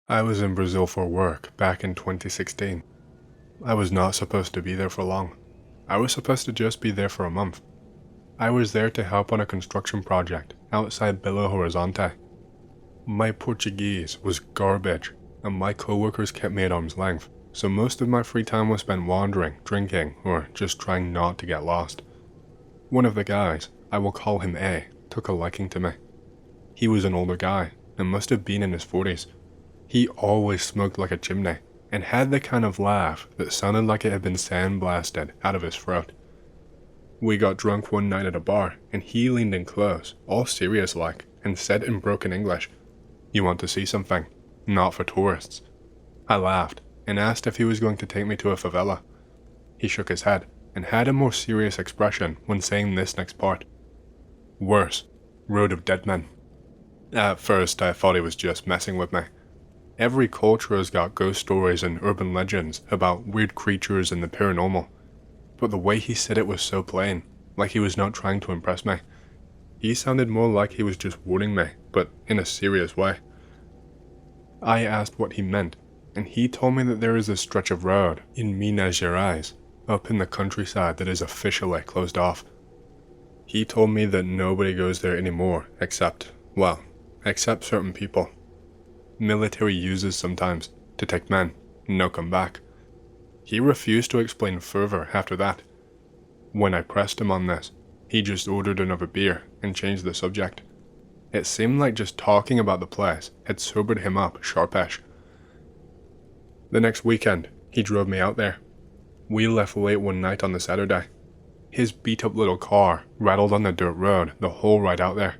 I was in Brazil for work back in 2016. I was not supposed to be there for long. I was supposed to just be there for a month. I was there to help on a construction project outside Belo Horizonte. My Portuguese was garbage, and my coworkers kept me at arm's length, so most of my free time was spent wandering, drinking, or just trying not to get lost. One of the guys, I will call him A, took a liking to me. He was an older guy, and must have been in his 40s. He always smoked like a chimney, and had the kind of laugh that sounded like it had been sandblasted out of his throat. We got drunk one night at a bar, and he leaned in close, all serious-like, and said in broken English, "You want to see something? Not for tourists." I laughed, and asked if he was going to take me to a favela. He shook his head, and had a more serious expression when saying this next part. "Worse, road of dead men." At first I thought he was just messing with me. Every culture has got ghost stories and urban legends about weird creatures and the paranormal, but the way he said it was so plain, like he was not trying to impress me. He sounded more like he was just warning me, but in a serious way. I asked what he meant, and he told me that there is a stretch of road in Minas Gerais, up in the countryside that is officially closed off. He told me that nobody goes there anymore except certain people. Military uses sometimes, to take men, no come back. He refused to explain further after that. When I pressed him on this, he just ordered another beer and changed the subject. It seemed like just talking about the place had sobered him up sharpish. The next weekend, he drove me out there. We left late one night on the Saturday. His beat-up little car rattled on the dirt road the whole ride out there.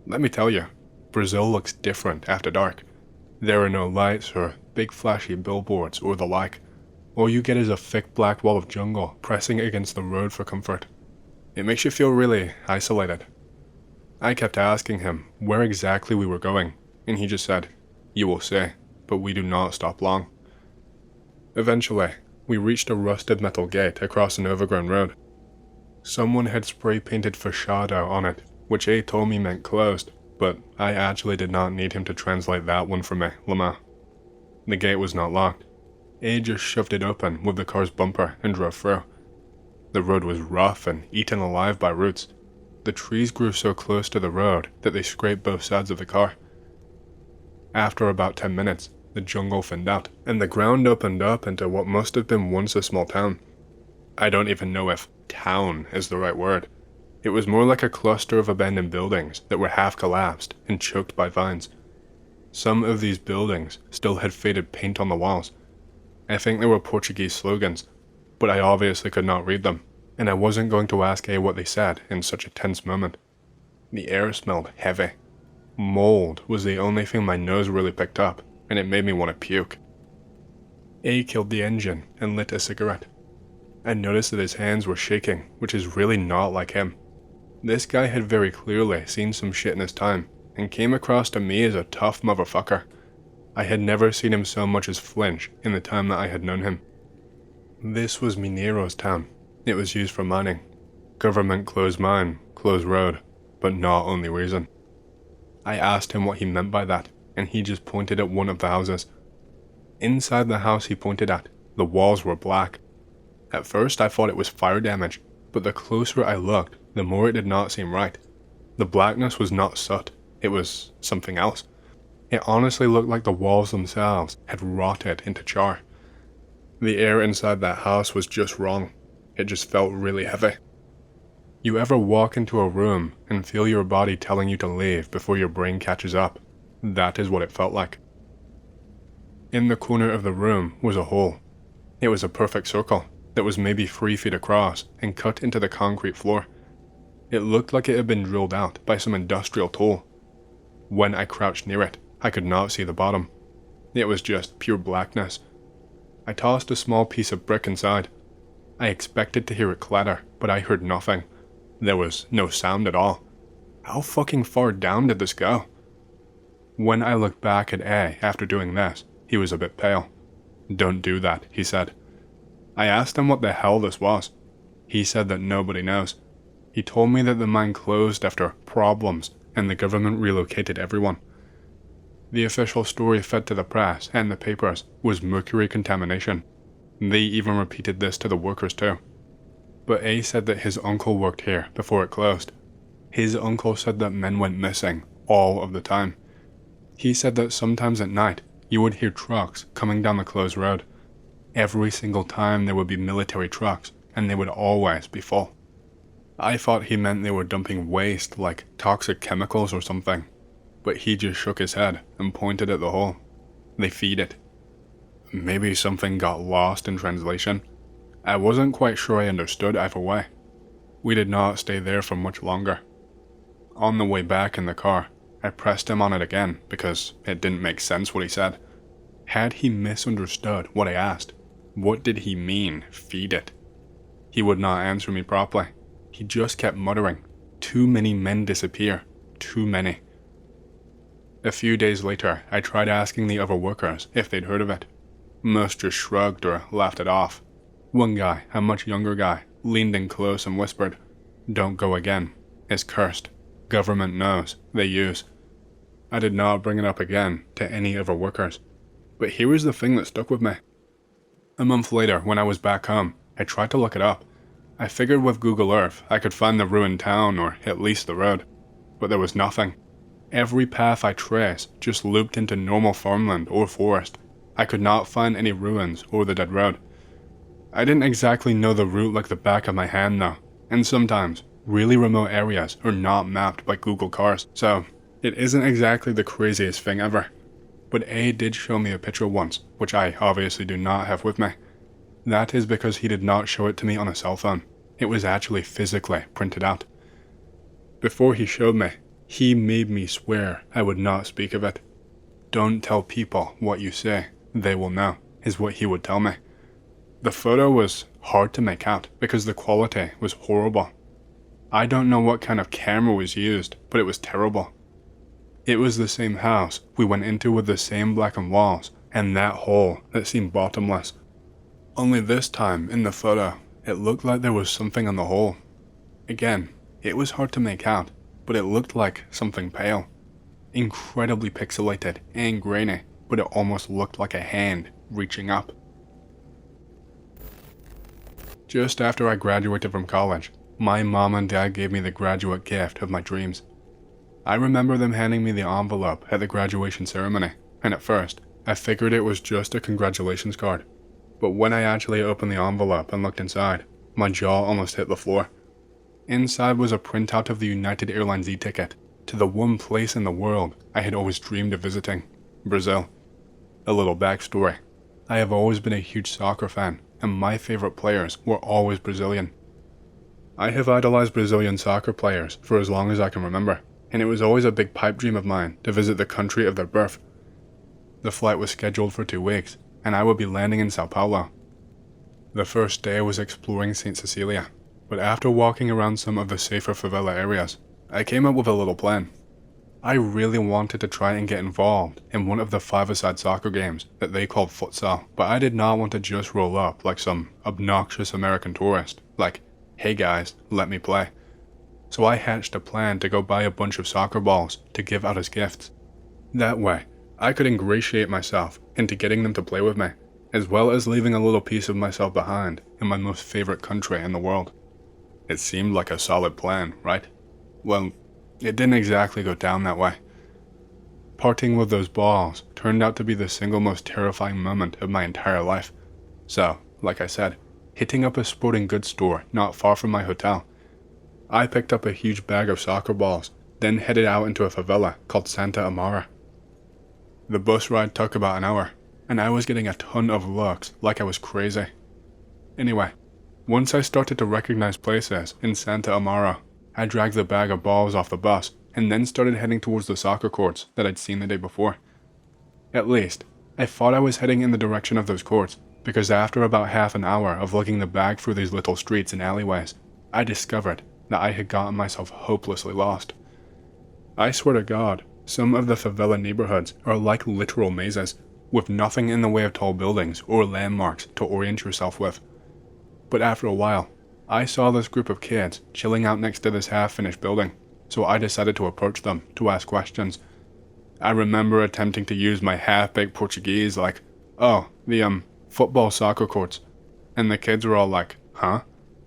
Let me tell you, Brazil looks different after dark. There are no lights or big flashy billboards or the like. All you get is a thick black wall of jungle pressing against the road for comfort. It makes you feel really isolated. I kept asking him where exactly we were going, and he just said, "You will see, but we do not stop long." Eventually, we reached a rusted metal gate across an overgrown road. Someone had spray painted Fachada on it, which A told me meant closed, but I actually did not need him to translate that one for me, Lama. The gate was not locked. A just shoved it open with the car's bumper and drove through. The road was rough and eaten alive by roots. The trees grew so close to the road that they scraped both sides of the car. After about 10 minutes, the jungle thinned out, and the ground opened up into what must have been once a small town. I don't even know if town is the right word. It was more like a cluster of abandoned buildings that were half collapsed and choked by vines. Some of these buildings still had faded paint on the walls. I think they were Portuguese slogans, but I obviously could not read them, and I wasn't going to ask A what they said in such a tense moment. The air smelled heavy. Mold was the only thing my nose really picked up, and it made me want to puke. A killed the engine and lit a cigarette. I noticed that his hands were shaking, which is really not like him. This guy had very clearly seen some shit in his time, and came across to me as a tough motherfucker. I had never seen him so much as flinch in the time that I had known him. This was Mineiro's town. It was used for mining. Government closed mine, closed road, but not only reason. I asked him what he meant by that, and he just pointed at one of the houses. Inside the house he pointed at, the walls were black. At first I thought it was fire damage, but the closer I looked, the more it did not seem right. The blackness was not soot, it was something else. It honestly looked like the walls themselves had rotted into char. The air inside that house was just wrong. It just felt really heavy. You ever walk into a room and feel your body telling you to leave before your brain catches up? That is what it felt like. In the corner of the room was a hole. It was a perfect circle that was maybe 3 feet across and cut into the concrete floor. It looked like it had been drilled out by some industrial tool. When I crouched near it, I could not see the bottom. It was just pure blackness. I tossed a small piece of brick inside. I expected to hear it clatter, but I heard nothing. There was no sound at all. How fucking far down did this go? When I looked back at A after doing this, he was a bit pale. "Don't do that," he said. I asked him what the hell this was. He said that nobody knows. He told me that the mine closed after problems and the government relocated everyone. The official story fed to the press and the papers was mercury contamination. They even repeated this to the workers too. But A said that his uncle worked here before it closed. His uncle said that men went missing all of the time. He said that sometimes at night, you would hear trucks coming down the closed road. Every single time there would be military trucks, and they would always be full. I thought he meant they were dumping waste like toxic chemicals or something, but he just shook his head and pointed at the hole. They feed it. Maybe something got lost in translation. I wasn't quite sure I understood either way. We did not stay there for much longer. On the way back in the car, I pressed him on it again because it didn't make sense what he said. Had he misunderstood what I asked? What did he mean, feed it? He would not answer me properly. He just kept muttering, too many men disappear, too many. A few days later, I tried asking the other workers if they'd heard of it. Most just shrugged or laughed it off. One guy, a much younger guy, leaned in close and whispered, "Don't go again. It's cursed. Government knows. They use." I did not bring it up again to any other workers. But here was the thing that stuck with me. A month later, when I was back home, I tried to look it up. I figured with Google Earth I could find the ruined town or at least the road. But there was nothing. Every path I traced just looped into normal farmland or forest. I could not find any ruins or the dead road. I didn't exactly know the route like the back of my hand though, and sometimes really remote areas are not mapped by Google cars, so it isn't exactly the craziest thing ever. But A did show me a picture once, which I obviously do not have with me. That is because he did not show it to me on a cell phone. It was actually physically printed out. Before he showed me, he made me swear I would not speak of it. "Don't tell people what you say, they will know," is what he would tell me. The photo was hard to make out because the quality was horrible. I don't know what kind of camera was used, but it was terrible. It was the same house we went into with the same blackened walls and that hole that seemed bottomless. Only this time in the photo, it looked like there was something on the hole. Again, it was hard to make out, but it looked like something pale. Incredibly pixelated and grainy, but it almost looked like a hand reaching up. Just after I graduated from college, my mom and dad gave me the graduate gift of my dreams. I remember them handing me the envelope at the graduation ceremony, and at first, I figured it was just a congratulations card. But when I actually opened the envelope and looked inside, my jaw almost hit the floor. Inside was a printout of the United Airlines e-ticket to the one place in the world I had always dreamed of visiting, Brazil. A little backstory. I have always been a huge soccer fan, and my favorite players were always Brazilian. I have idolized Brazilian soccer players for as long as I can remember, and it was always a big pipe dream of mine to visit the country of their birth. The flight was scheduled for 2 weeks, and I would be landing in Sao Paulo. The first day was exploring St. Cecilia, but after walking around some of the safer favela areas, I came up with a little plan. I really wanted to try and get involved in one of the five-a-side soccer games that they called futsal, but I did not want to just roll up like some obnoxious American tourist, like, "Hey guys, let me play." So I hatched a plan to go buy a bunch of soccer balls to give out as gifts. That way, I could ingratiate myself into getting them to play with me, as well as leaving a little piece of myself behind in my most favorite country in the world. It seemed like a solid plan, right? Well, it didn't exactly go down that way. Parting with those balls turned out to be the single most terrifying moment of my entire life. So, like I said, hitting up a sporting goods store not far from my hotel, I picked up a huge bag of soccer balls, then headed out into a favela called Santa Amara. The bus ride took about an hour, and I was getting a ton of looks like I was crazy. Anyway, once I started to recognize places in Santa Amara, I dragged the bag of balls off the bus and then started heading towards the soccer courts that I'd seen the day before. At least, I thought I was heading in the direction of those courts, because after about half an hour of lugging the bag through these little streets and alleyways, I discovered that I had gotten myself hopelessly lost. I swear to God, some of the favela neighborhoods are like literal mazes, with nothing in the way of tall buildings or landmarks to orient yourself with. But after a while, I saw this group of kids chilling out next to this half-finished building, so I decided to approach them to ask questions. I remember attempting to use my half-baked Portuguese like, oh, the football soccer courts. And the kids were all like, huh?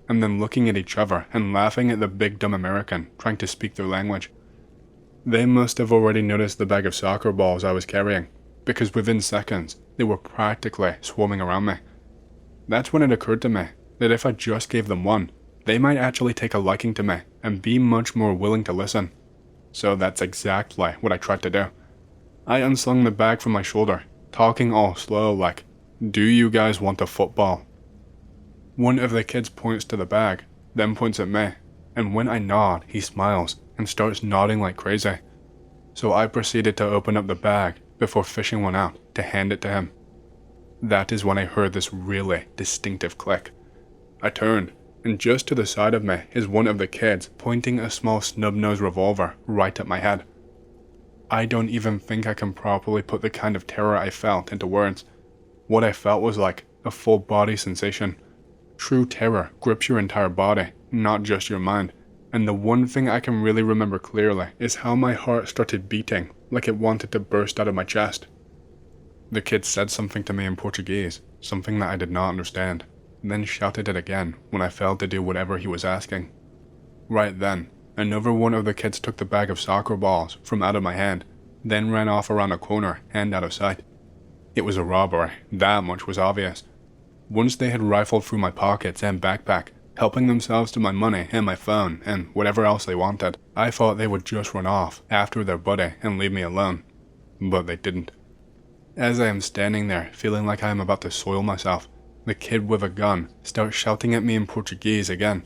And then looking at each other and laughing at the big dumb American trying to speak their language. They must have already noticed the bag of soccer balls I was carrying, because within seconds, they were practically swarming around me. That's when it occurred to me that if I just gave them one, they might actually take a liking to me and be much more willing to listen. So that's exactly what I tried to do. I unslung the bag from my shoulder, talking all slow like, do you guys want a football? One of the kids points to the bag, then points at me, and when I nod, he smiles and starts nodding like crazy. So I proceeded to open up the bag before fishing one out to hand it to him. That is when I heard this really distinctive click. I turned, and just to the side of me is one of the kids pointing a small Snub Nose revolver right at my head. I don't even think I can properly put the kind of terror I felt into words. What I felt was like a full body sensation. True terror grips your entire body, not just your mind, and the one thing I can really remember clearly is how my heart started beating like it wanted to burst out of my chest. The kid said something to me in Portuguese, something that I did not understand, then shouted it again when I failed to do whatever he was asking. Right then, another one of the kids took the bag of soccer balls from out of my hand, then ran off around a corner and out of sight. It was a robbery, that much was obvious. Once they had rifled through my pockets and backpack, helping themselves to my money and my phone and whatever else they wanted, I thought they would just run off after their buddy and leave me alone. But they didn't. As I am standing there feeling like I am about to soil myself, the kid with a gun starts shouting at me in Portuguese again.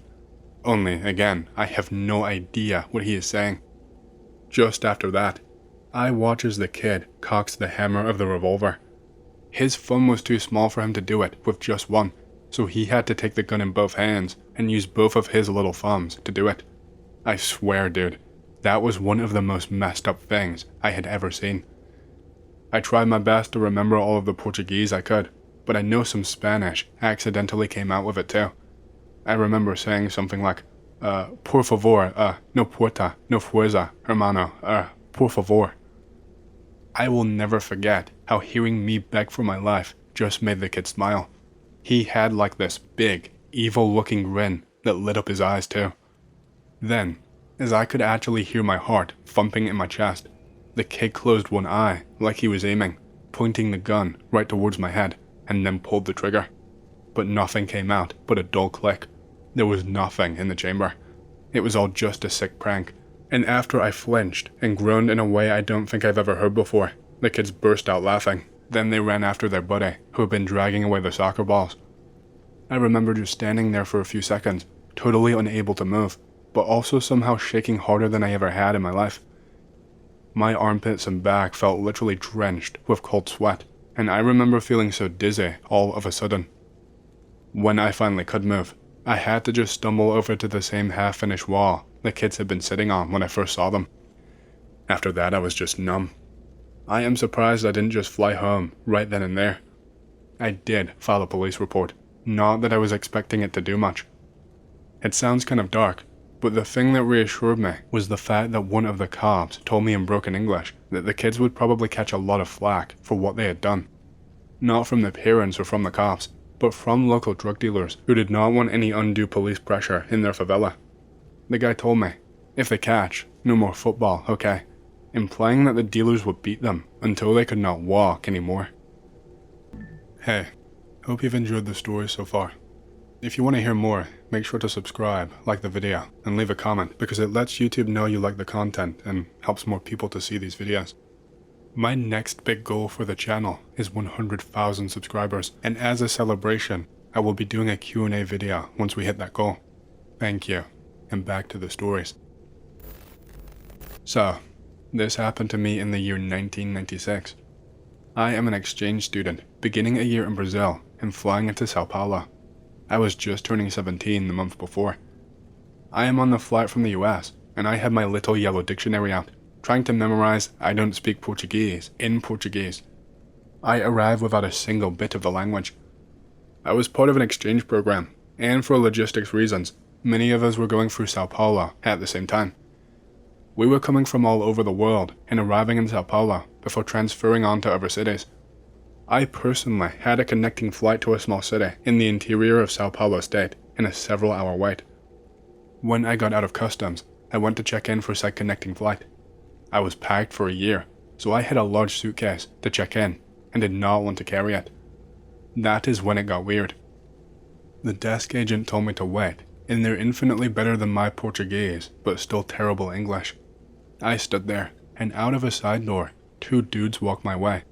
Only, again, I have no idea what he is saying. Just after that, I watch as the kid cocks the hammer of the revolver. His thumb was too small for him to do it with just one, so he had to take the gun in both hands and use both of his little thumbs to do it. I swear, dude, that was one of the most messed up things I had ever seen. I tried my best to remember all of the Portuguese I could, but I know some Spanish accidentally came out with it too. I remember saying something like, por favor, no puerta, no fuerza, hermano, por favor. I will never forget how hearing me beg for my life just made the kid smile. He had like this big, evil-looking grin that lit up his eyes too. Then, as I could actually hear my heart thumping in my chest, the kid closed one eye like he was aiming, pointing the gun right towards my head, and then pulled the trigger. But nothing came out but a dull click. There was nothing in the chamber. It was all just a sick prank. And after I flinched and groaned in a way I don't think I've ever heard before, the kids burst out laughing. Then they ran after their buddy, who had been dragging away the soccer balls. I remember just standing there for a few seconds, totally unable to move, but also somehow shaking harder than I ever had in my life. My armpits and back felt literally drenched with cold sweat, and I remember feeling so dizzy all of a sudden. When I finally could move, I had to just stumble over to the same half-finished wall the kids had been sitting on when I first saw them. After that, I was just numb. I am surprised I didn't just fly home right then and there. I did file a police report, not that I was expecting it to do much. It sounds kind of dark, but the thing that reassured me was the fact that one of the cops told me in broken English that the kids would probably catch a lot of flack for what they had done. Not from the parents or from the cops, but from local drug dealers who did not want any undue police pressure in their favela. The guy told me, if they catch, no more football, okay? Implying that the dealers would beat them until they could not walk anymore. Hey, hope you've enjoyed the story so far. If you want to hear more, make sure to subscribe, like the video, and leave a comment because it lets YouTube know you like the content and helps more people to see these videos. My next big goal for the channel is 100,000 subscribers, and as a celebration, I will be doing a Q&A video once we hit that goal. Thank you, and back to the stories. So, this happened to me in the year 1996. I am an exchange student, beginning a year in Brazil and flying into Sao Paulo. I was just turning 17 the month before. I am on the flight from the US, and I had my little yellow dictionary out, trying to memorize I don't speak Portuguese in Portuguese. I arrived without a single bit of the language. I was part of an exchange program, and for logistics reasons, many of us were going through Sao Paulo at the same time. We were coming from all over the world and arriving in Sao Paulo before transferring on to other cities. I personally had a connecting flight to a small city in the interior of Sao Paulo state in a several-hour wait. When I got out of customs, I went to check in for said connecting flight. I was packed for a year, so I had a large suitcase to check in and did not want to carry it. That is when it got weird. The desk agent told me to wait in their infinitely better than my Portuguese but still terrible English. I stood there, and out of a side door, 2 dudes walked my way.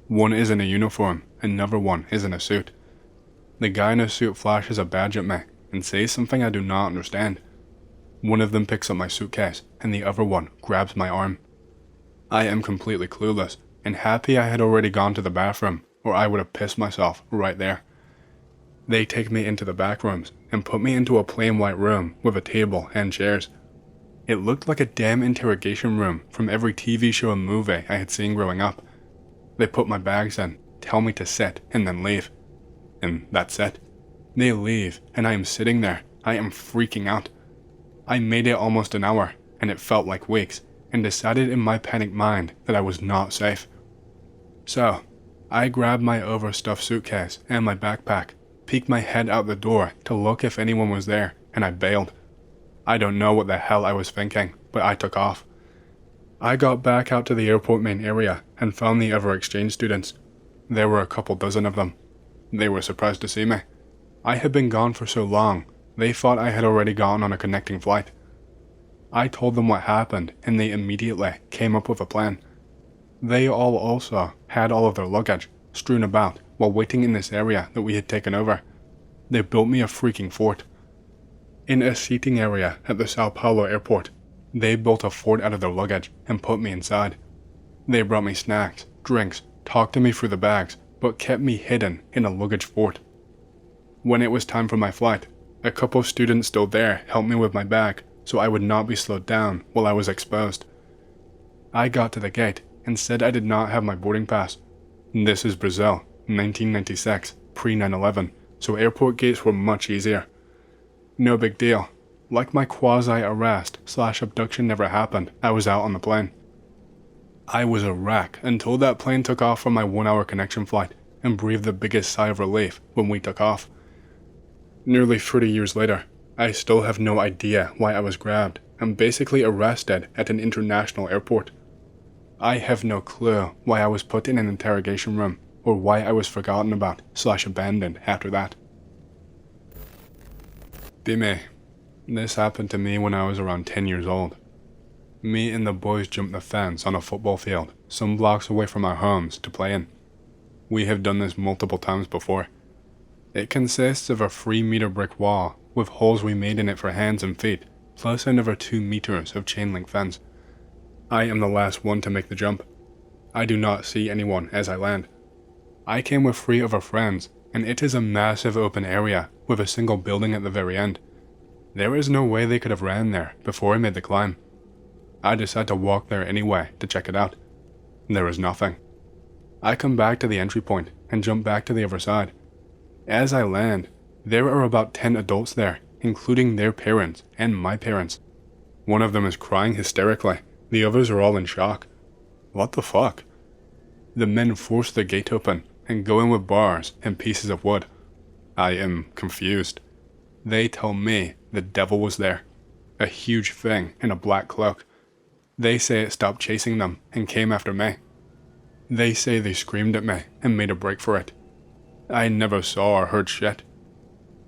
One is in a uniform, another one is in a suit. The guy in a suit flashes a badge at me and says something I do not understand. One of them picks up my suitcase, and the other one grabs my arm. I am completely clueless, and happy I had already gone to the bathroom, or I would have pissed myself right there. They take me into the back rooms and put me into a plain white room with a table and chairs. It looked like a damn interrogation room from every TV show and movie I had seen growing up. They put my bags in, tell me to sit, and then leave. And that's it. They leave, and I am sitting there. I am freaking out. I made it almost an hour, and it felt like weeks, and decided in my panicked mind that I was not safe. So, I grabbed my overstuffed suitcase and my backpack, peeked my head out the door to look if anyone was there, and I bailed. I don't know what the hell I was thinking, but I took off. I got back out to the airport main area and found the other exchange students. There were a couple dozen of them. They were surprised to see me. I had been gone for so long, they thought I had already gone on a connecting flight. I told them what happened, and they immediately came up with a plan. They all also had all of their luggage strewn about while waiting in this area that we had taken over. They built me a freaking fort. In a seating area at the Sao Paulo airport, they built a fort out of their luggage and put me inside. They brought me snacks, drinks, talked to me through the bags, but kept me hidden in a luggage fort. When it was time for my flight, a couple of students still there helped me with my bag so I would not be slowed down while I was exposed. I got to the gate and said I did not have my boarding pass. This is Brazil, 1996, pre-9/11, so airport gates were much easier. No big deal. Like my quasi-arrest/abduction never happened, I was out on the plane. I was a wreck until that plane took off from my 1-hour connection flight and breathed the biggest sigh of relief when we took off. Nearly 30 years later, I still have no idea why I was grabbed and basically arrested at an international airport. I have no clue why I was put in an interrogation room or why I was forgotten about/abandoned after that. Dime. This happened to me when I was around 10 years old. Me and the boys jumped the fence on a football field some blocks away from our homes to play in. We have done this multiple times before. It consists of a 3-meter brick wall with holes we made in it for hands and feet, plus another 2 meters of chain link fence. I am the last one to make the jump. I do not see anyone as I land. I came with 3 other friends, and it is a massive open area with a single building at the very end. There is no way they could have ran there before I made the climb. I decide to walk there anyway to check it out. There is nothing. I come back to the entry point and jump back to the other side. As I land, there are about 10 adults there, including their parents and my parents. One of them is crying hysterically. The others are all in shock. What the fuck? The men force the gate open and go in with bars and pieces of wood. I am confused. They tell me the devil was there. A huge thing in a black cloak. They say it stopped chasing them and came after me. They say they screamed at me and made a break for it. I never saw or heard shit.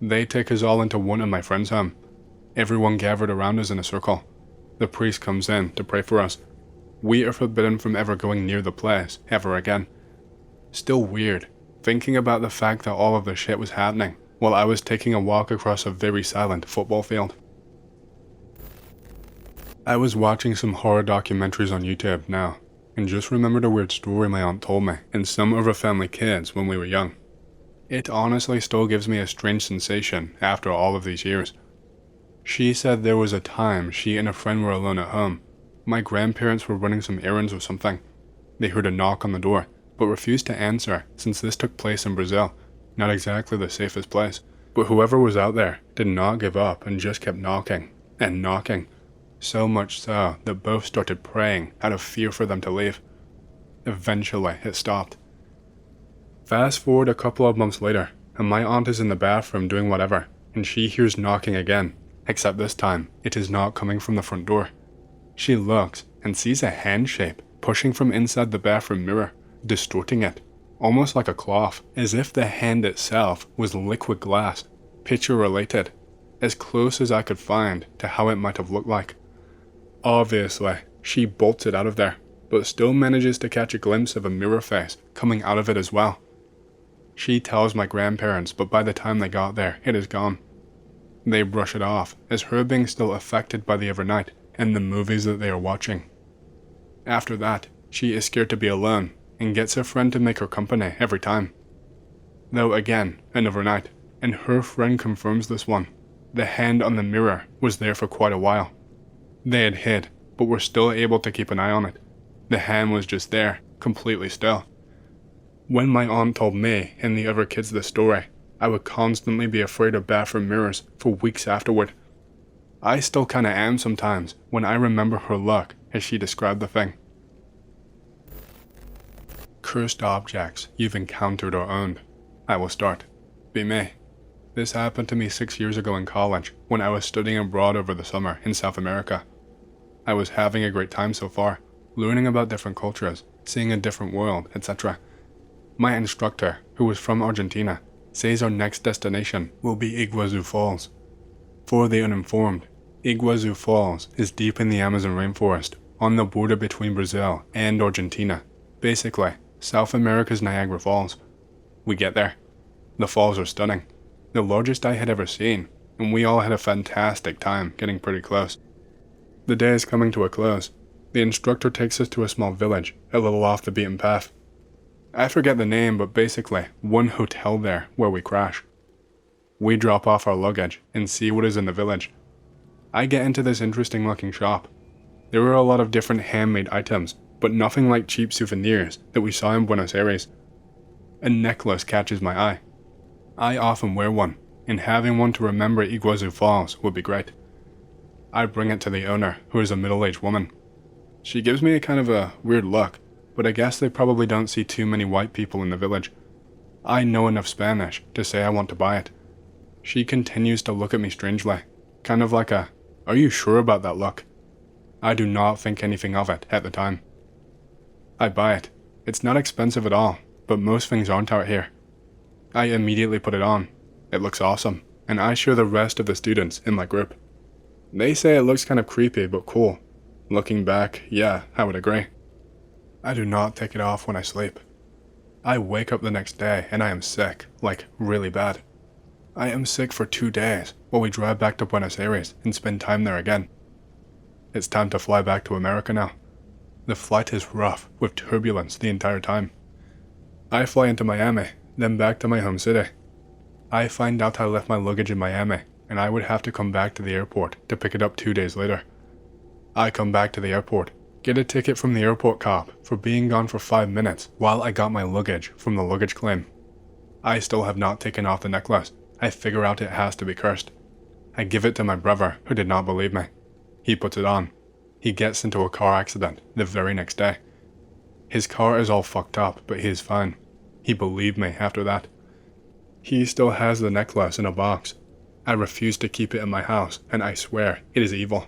They take us all into one of my friends' home. Everyone gathered around us in a circle. The priest comes in to pray for us. We are forbidden from ever going near the place ever again. Still weird, thinking about the fact that all of this shit was happening while I was taking a walk across a very silent football field. I was watching some horror documentaries on YouTube now, and just remembered a weird story my aunt told me and some of her family kids when we were young. It honestly still gives me a strange sensation after all of these years. She said there was a time she and a friend were alone at home. My grandparents were running some errands or something. They heard a knock on the door, but refused to answer since this took place in Brazil, not exactly the safest place. But whoever was out there did not give up and just kept knocking and knocking. so much so that both started praying out of fear for them to leave. Eventually, it stopped. Fast forward a couple of months later, and my aunt is in the bathroom doing whatever, and she hears knocking again, except this time, it is not coming from the front door. She looks and sees a hand shape pushing from inside the bathroom mirror, distorting it, almost like a cloth, as if the hand itself was liquid glass, picture related, as close as I could find to how it might have looked like. Obviously, she bolts it out of there, but still manages to catch a glimpse of a mirror face coming out of it as well. She tells my grandparents, but by the time they got there, it is gone. They brush it off as her being still affected by the overnight and the movies that they are watching. After that, she is scared to be alone and gets a friend to make her company every time. Though again, another night, and her friend confirms this one. The hand on the mirror was there for quite a while. They had hid, but were still able to keep an eye on it. The hand was just there, completely still. When my aunt told me and the other kids this story, I would constantly be afraid of bathroom mirrors for weeks afterward. I still kinda am sometimes when I remember her look as she described the thing. Cursed objects you've encountered or owned. I will start. Be me. This happened to me 6 years ago in college when I was studying abroad over the summer in South America. I was having a great time so far, learning about different cultures, seeing a different world, etc. My instructor, who was from Argentina, says our next destination will be Iguazu Falls. For the uninformed, Iguazu Falls is deep in the Amazon rainforest, on the border between Brazil and Argentina, basically South America's Niagara Falls. We get there. The falls are stunning, the largest I had ever seen, and we all had a fantastic time getting pretty close. The day is coming to a close. The instructor takes us to a small village, a little off the beaten path. I forget the name, but basically one hotel there where we crash. We drop off our luggage and see what is in the village. I get into this interesting looking shop. There were a lot of different handmade items, but nothing like cheap souvenirs that we saw in Buenos Aires. A necklace catches my eye. I often wear one, and having one to remember Iguazu Falls would be great. I bring it to the owner, who is a middle-aged woman. She gives me a kind of a weird look, but I guess they probably don't see too many white people in the village. I know enough Spanish to say I want to buy it. She continues to look at me strangely, kind of like a, "Are you sure about that" look. I do not think anything of it at the time. I buy it. It's not expensive at all, but most things aren't out here. I immediately put it on. It looks awesome, and I show the rest of the students in my group. They say it looks kind of creepy but cool. Looking back, yeah, I would agree. I do not take it off when I sleep. I wake up the next day and I am sick, like really bad. I am sick for 2 days while we drive back to Buenos Aires and spend time there again. It's time to fly back to America now. The flight is rough with turbulence the entire time. I fly into Miami, then back to my home city. I find out I left my luggage in Miami and I would have to come back to the airport to pick it up 2 days later. I come back to the airport, get a ticket from the airport cop for being gone for 5 minutes while I got my luggage from the luggage claim. I still have not taken off the necklace. I figure out it has to be cursed. I give it to my brother, who did not believe me. He puts it on. He gets into a car accident the very next day. His car is all fucked up, but he is fine. He believed me after that. He still has the necklace in a box. I refuse to keep it in my house, and I swear it is evil.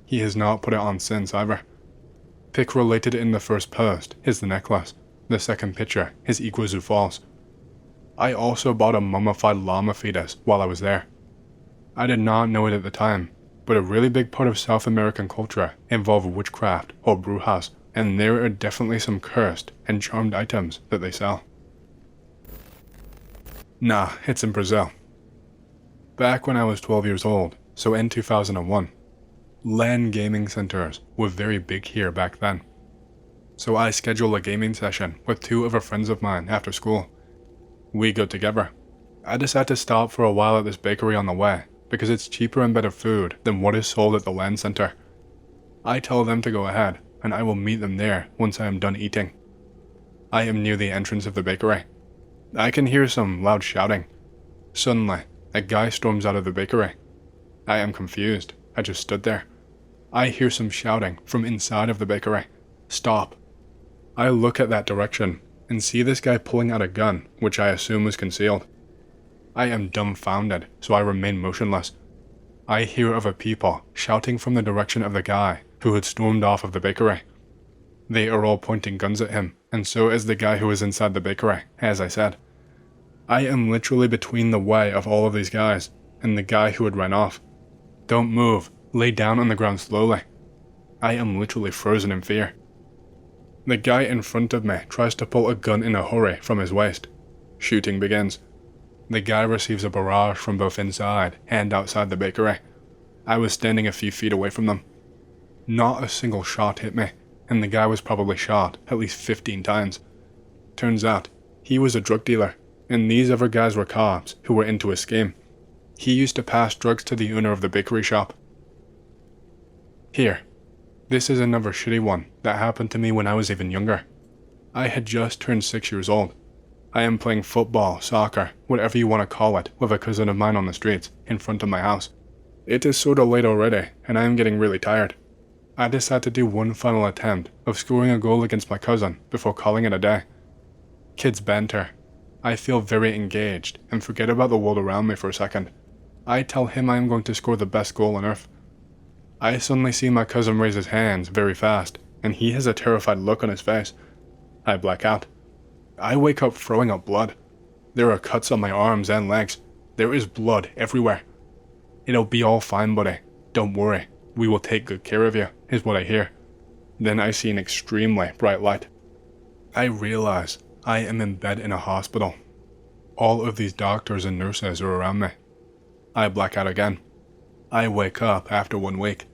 He has not put it on since either. Pic related in the first post is the necklace. The second picture is Iguazu Falls. I also bought a mummified llama fetus while I was there. I did not know it at the time, but a really big part of South American culture involved witchcraft or brujas, and there are definitely some cursed and charmed items that they sell. Nah, it's in Brazil. Back when I was 12 years old, so in 2001, LAN gaming centers were very big here back then. So I schedule a gaming session with 2 other friends of mine after school. We go together. I decide to stop for a while at this bakery on the way because it's cheaper and better food than what is sold at the LAN center. I tell them to go ahead and I will meet them there once I am done eating. I am near the entrance of the bakery. I can hear some loud shouting. Suddenly, a guy storms out of the bakery. I am confused. I just stood there. I hear some shouting from inside of the bakery. Stop. I look at that direction and see this guy pulling out a gun, which I assume was concealed. I am dumbfounded, so I remain motionless. I hear other people shouting from the direction of the guy who had stormed off of the bakery. They are all pointing guns at him, and so is the guy who was inside the bakery, as I said. I am literally between the way of all of these guys and the guy who had run off. Don't move. Lay down on the ground slowly. I am literally frozen in fear. The guy in front of me tries to pull a gun in a hurry from his waist. Shooting begins. The guy receives a barrage from both inside and outside the bakery. I was standing a few feet away from them. Not a single shot hit me, and the guy was probably shot at least 15 times. Turns out, he was a drug dealer, and these other guys were cops who were into his scheme. He used to pass drugs to the owner of the bakery shop. Here. This is another shitty one that happened to me when I was even younger. I had just turned 6 years old. I am playing football, soccer, whatever you want to call it, with a cousin of mine on the streets, in front of my house. It is sorta late already, and I am getting really tired. I decide to do one final attempt of scoring a goal against my cousin before calling it a day. Kids banter. I feel very engaged and forget about the world around me for a second. I tell him I am going to score the best goal on earth. I suddenly see my cousin raise his hands very fast, and he has a terrified look on his face. I black out. I wake up throwing up blood. There are cuts on my arms and legs. There is blood everywhere. It'll be all fine, buddy. Don't worry. We will take good care of you, is what I hear. Then I see an extremely bright light. I realize I am in bed in a hospital. All of these doctors and nurses are around me. I black out again. I wake up after 1 week.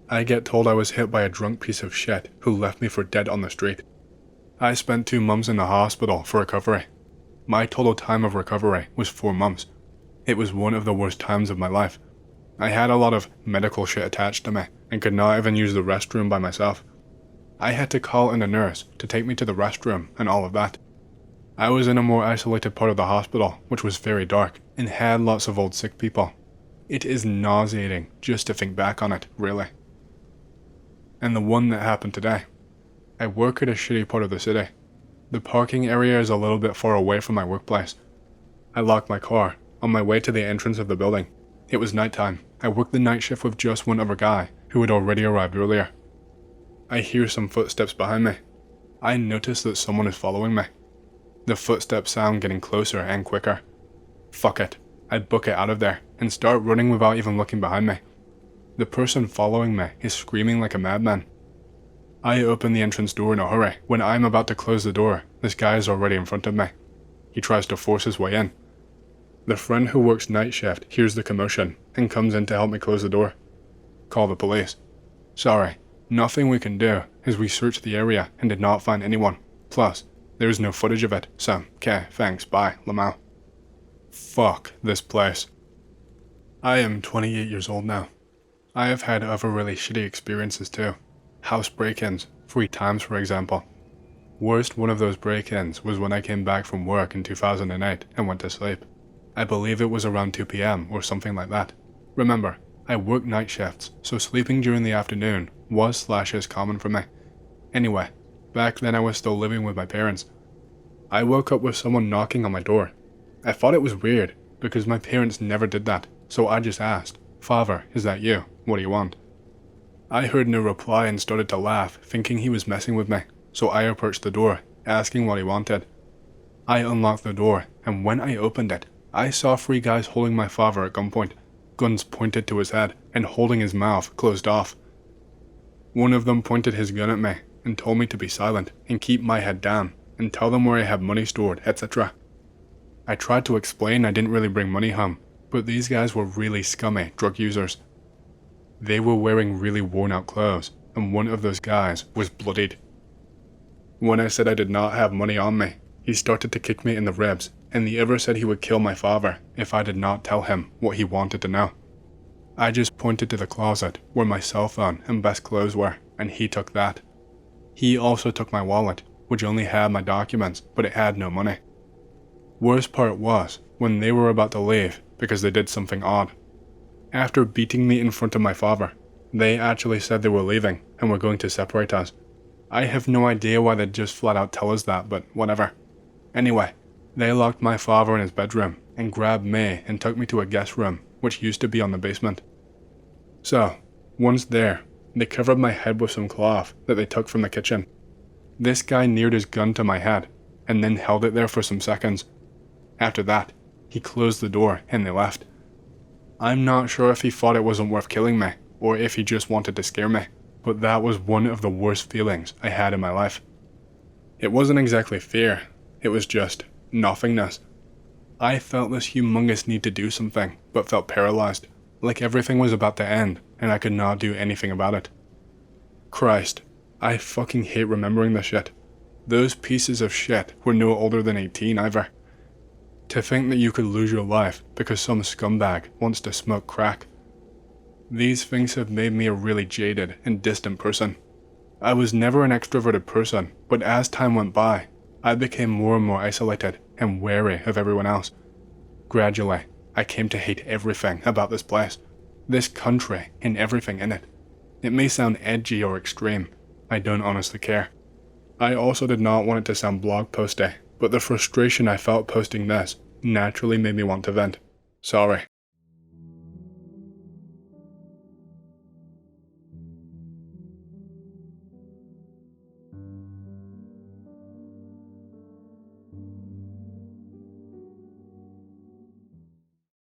I get told I was hit by a drunk piece of shit who left me for dead on the street. I spent 2 months in the hospital for recovery. My total time of recovery was 4 months. It was one of the worst times of my life. I had a lot of medical shit attached to me and could not even use the restroom by myself. I had to call in a nurse to take me to the restroom and all of that. I was in a more isolated part of the hospital, which was very dark and had lots of old sick people. It is nauseating just to think back on it, really. And the one that happened today. I work at a shitty part of the city. The parking area is a little bit far away from my workplace. I locked my car on my way to the entrance of the building. It was nighttime. I worked the night shift with just one other guy who had already arrived earlier. I hear some footsteps behind me. I notice that someone is following me. The footsteps sound getting closer and quicker. Fuck it. I book it out of there and start running without even looking behind me. The person following me is screaming like a madman. I open the entrance door in a hurry. When I'm about to close the door, this guy is already in front of me. He tries to force his way in. The friend who works night shift hears the commotion and comes in to help me close the door. Call the police. Sorry, nothing we can do as we searched the area and did not find anyone. Plus, there is no footage of it, so, okay, thanks, bye, Lamau. Fuck this place. I am 28 years old now. I have had other really shitty experiences too. House break-ins, 3 times for example. Worst one of those break-ins was when I came back from work in 2008 and went to sleep. I believe it was around 2 p.m. or something like that. Remember, I work night shifts, so sleeping during the afternoon was/is common for me. Anyway, back then I was still living with my parents. I woke up with someone knocking on my door. I thought it was weird, because my parents never did that, so I just asked, "Father, is that you? What do you want?" I heard no reply and started to laugh, thinking he was messing with me, so I approached the door, asking what he wanted. I unlocked the door, and when I opened it, I saw 3 guys holding my father at gunpoint, guns pointed to his head and holding his mouth closed off. One of them pointed his gun at me and told me to be silent and keep my head down and tell them where I have money stored, etc. I tried to explain I didn't really bring money home, but these guys were really scummy drug users. They were wearing really worn out clothes, and one of those guys was bloodied. When I said I did not have money on me, he started to kick me in the ribs, and the other said he would kill my father if I did not tell him what he wanted to know. I just pointed to the closet where my cell phone and best clothes were, and he took that. He also took my wallet, which only had my documents, but it had no money. Worst part was when they were about to leave because they did something odd. After beating me in front of my father, They actually said they were leaving and were going to separate us. I have no idea why they'd just flat out tell us that, but whatever. Anyway, they locked my father in his bedroom and grabbed me and took me to a guest room, which used to be on the basement. So, once there, they covered my head with some cloth that they took from the kitchen. This guy neared his gun to my head, and then held it there for some seconds. After that, he closed the door and they left. I'm not sure if he thought it wasn't worth killing me, or if he just wanted to scare me, but that was one of the worst feelings I had in my life. It wasn't exactly fear, it was just nothingness. I felt this humongous need to do something, but felt paralyzed, like everything was about to end, and I could not do anything about it. Christ, I fucking hate remembering this shit. Those pieces of shit were no older than 18 either. To think that you could lose your life because some scumbag wants to smoke crack. These things have made me a really jaded and distant person. I was never an extroverted person, but as time went by, I became more and more isolated and wary of everyone else. Gradually, I came to hate everything about this place, this country, and everything in it. It may sound edgy or extreme, I don't honestly care. I also did not want it to sound blog posty, but the frustration I felt posting this naturally made me want to vent. Sorry.